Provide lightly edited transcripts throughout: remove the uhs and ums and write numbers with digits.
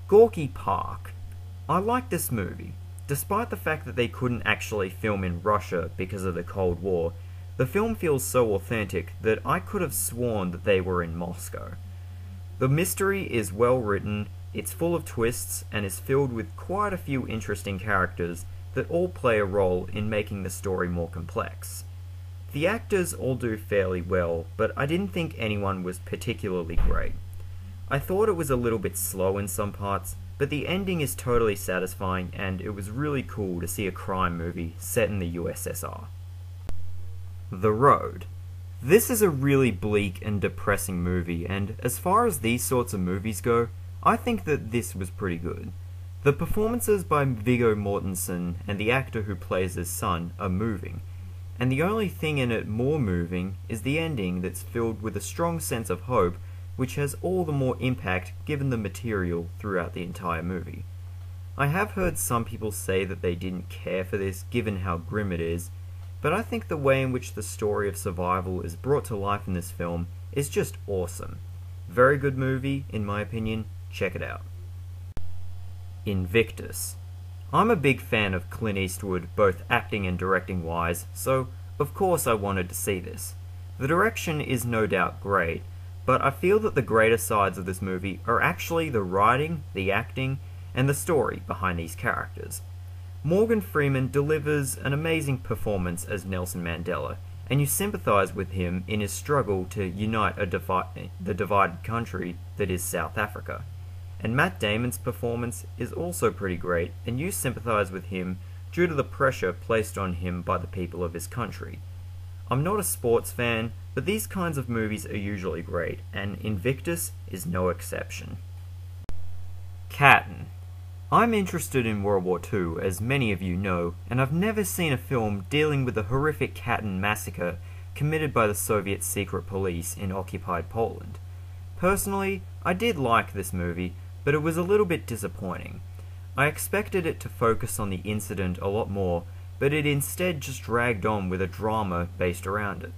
Gorky Park. I like this movie. Despite the fact that they couldn't actually film in Russia because of the Cold War, the film feels so authentic that I could have sworn that they were in Moscow. The mystery is well written, it's full of twists, and is filled with quite a few interesting characters that all play a role in making the story more complex. The actors all do fairly well, but I didn't think anyone was particularly great. I thought it was a little bit slow in some parts, but the ending is totally satisfying and it was really cool to see a crime movie set in the USSR. The Road. This is a really bleak and depressing movie, and as far as these sorts of movies go, I think that this was pretty good. The performances by Viggo Mortensen and the actor who plays his son are moving, and the only thing in it more moving is the ending that's filled with a strong sense of hope, which has all the more impact given the material throughout the entire movie. I have heard some people say that they didn't care for this given how grim it is, but I think the way in which the story of survival is brought to life in this film is just awesome. Very good movie, in my opinion. Check it out. Invictus. I'm a big fan of Clint Eastwood, both acting and directing wise, so of course I wanted to see this. The direction is no doubt great, but I feel that the greater sides of this movie are actually the writing, the acting, and the story behind these characters. Morgan Freeman delivers an amazing performance as Nelson Mandela, and you sympathise with him in his struggle to unite the divided country that is South Africa. And Matt Damon's performance is also pretty great, and you sympathise with him due to the pressure placed on him by the people of his country. I'm not a sports fan, but these kinds of movies are usually great, and Invictus is no exception. Katyn. I'm interested in World War II, as many of you know, and I've never seen a film dealing with the horrific Katyn massacre committed by the Soviet secret police in occupied Poland. Personally, I did like this movie, but it was a little bit disappointing. I expected it to focus on the incident a lot more, but it instead just dragged on with a drama based around it.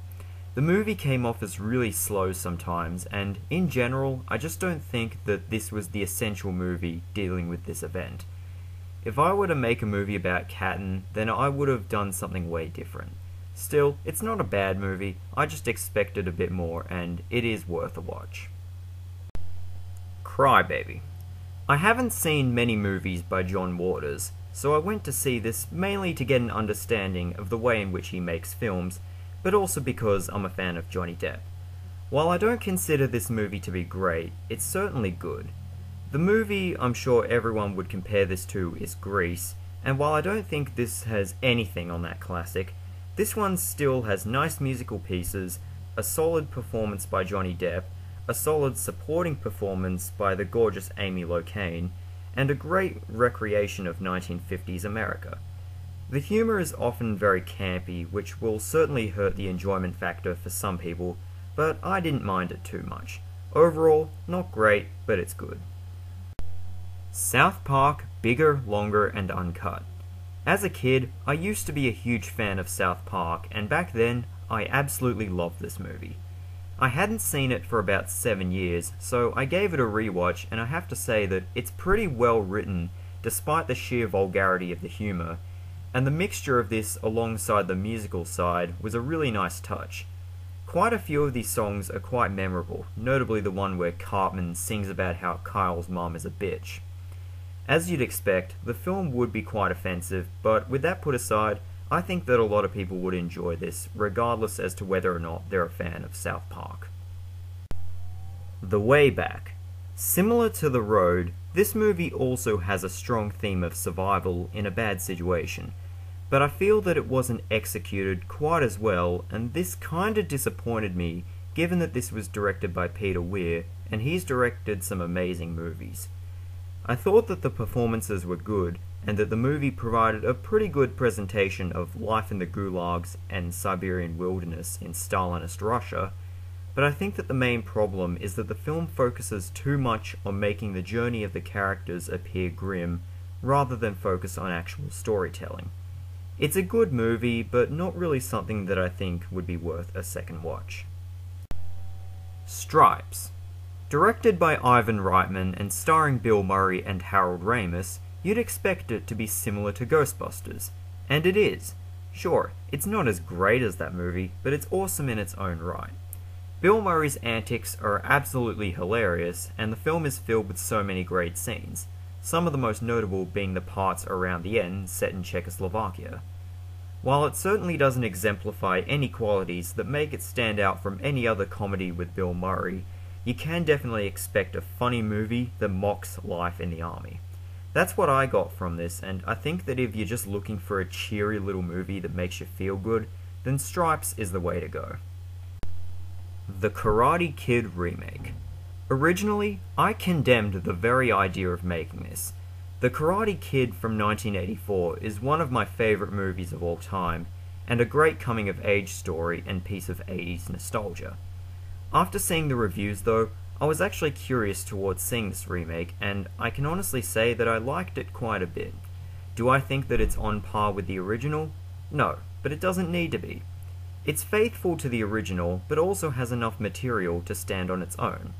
The movie came off as really slow sometimes, and in general, I just don't think that this was the essential movie dealing with this event. If I were to make a movie about Katyn, then I would have done something way different. Still, it's not a bad movie, I just expected a bit more, and it is worth a watch. Crybaby. I haven't seen many movies by John Waters, so I went to see this mainly to get an understanding of the way in which he makes films, but also because I'm a fan of Johnny Depp. While I don't consider this movie to be great, it's certainly good. The movie I'm sure everyone would compare this to is Grease, and while I don't think this has anything on that classic, this one still has nice musical pieces, a solid performance by Johnny Depp, a solid supporting performance by the gorgeous Amy Locane, and a great recreation of 1950s America. The humour is often very campy, which will certainly hurt the enjoyment factor for some people, but I didn't mind it too much. Overall, not great, but it's good. South Park, Bigger, Longer, and Uncut. As a kid, I used to be a huge fan of South Park, and back then, I absolutely loved this movie. I hadn't seen it for about 7 years, so I gave it a rewatch, and I have to say that it's pretty well written, despite the sheer vulgarity of the humour, and the mixture of this alongside the musical side was a really nice touch. Quite a few of these songs are quite memorable, notably the one where Cartman sings about how Kyle's mom is a bitch. As you'd expect, the film would be quite offensive, but with that put aside, I think that a lot of people would enjoy this, regardless as to whether or not they're a fan of South Park. The Way Back. Similar to The Road, this movie also has a strong theme of survival in a bad situation, but I feel that it wasn't executed quite as well, and this kinda disappointed me, given that this was directed by Peter Weir, and he's directed some amazing movies. I thought that the performances were good, and that the movie provided a pretty good presentation of life in the gulags and Siberian wilderness in Stalinist Russia, but I think that the main problem is that the film focuses too much on making the journey of the characters appear grim, rather than focus on actual storytelling. It's a good movie, but not really something that I think would be worth a second watch. Stripes. Directed by Ivan Reitman and starring Bill Murray and Harold Ramis, you'd expect it to be similar to Ghostbusters. And it is. Sure, it's not as great as that movie, but it's awesome in its own right. Bill Murray's antics are absolutely hilarious, and the film is filled with so many great scenes, some of the most notable being the parts around the end set in Czechoslovakia. While it certainly doesn't exemplify any qualities that make it stand out from any other comedy with Bill Murray, you can definitely expect a funny movie that mocks life in the army. That's what I got from this, and I think that if you're just looking for a cheery little movie that makes you feel good, then Stripes is the way to go. The Karate Kid remake. Originally, I condemned the very idea of making this. The Karate Kid from 1984 is one of my favourite movies of all time, and a great coming-of-age story and piece of 80s nostalgia. After seeing the reviews though, I was actually curious towards seeing this remake, and I can honestly say that I liked it quite a bit. Do I think that it's on par with the original? No, but it doesn't need to be. It's faithful to the original, but also has enough material to stand on its own.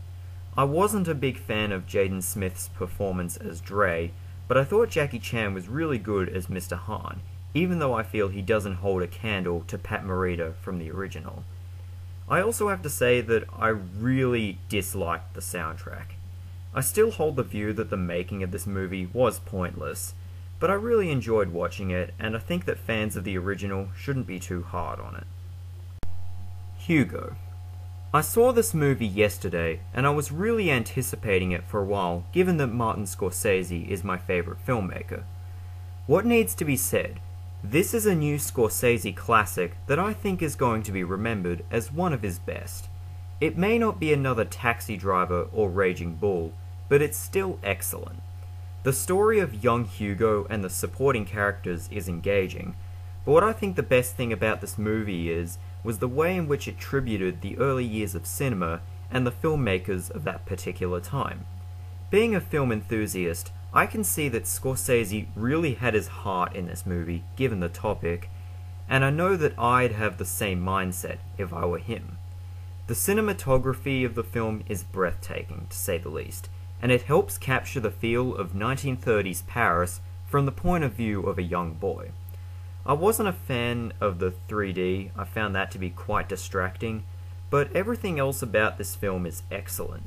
I wasn't a big fan of Jaden Smith's performance as Dre, but I thought Jackie Chan was really good as Mr. Han, even though I feel he doesn't hold a candle to Pat Morita from the original. I also have to say that I really disliked the soundtrack. I still hold the view that the making of this movie was pointless, but I really enjoyed watching it, and I think that fans of the original shouldn't be too hard on it. Hugo. I saw this movie yesterday, and I was really anticipating it for a while, given that Martin Scorsese is my favourite filmmaker. What needs to be said? This is a new Scorsese classic that I think is going to be remembered as one of his best. It may not be another Taxi Driver or Raging Bull, but it's still excellent. The story of young Hugo and the supporting characters is engaging, but what I think the best thing about this movie was the way in which it tributed the early years of cinema and the filmmakers of that particular time. Being a film enthusiast, I can see that Scorsese really had his heart in this movie, given the topic, and I know that I'd have the same mindset if I were him. The cinematography of the film is breathtaking, to say the least, and it helps capture the feel of 1930s Paris from the point of view of a young boy. I wasn't a fan of the 3D, I found that to be quite distracting, but everything else about this film is excellent.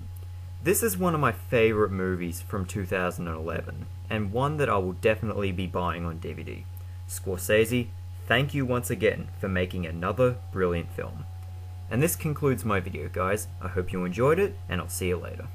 This is one of my favourite movies from 2011, and one that I will definitely be buying on DVD. Scorsese, thank you once again for making another brilliant film. And this concludes my video, guys. I hope you enjoyed it, and I'll see you later.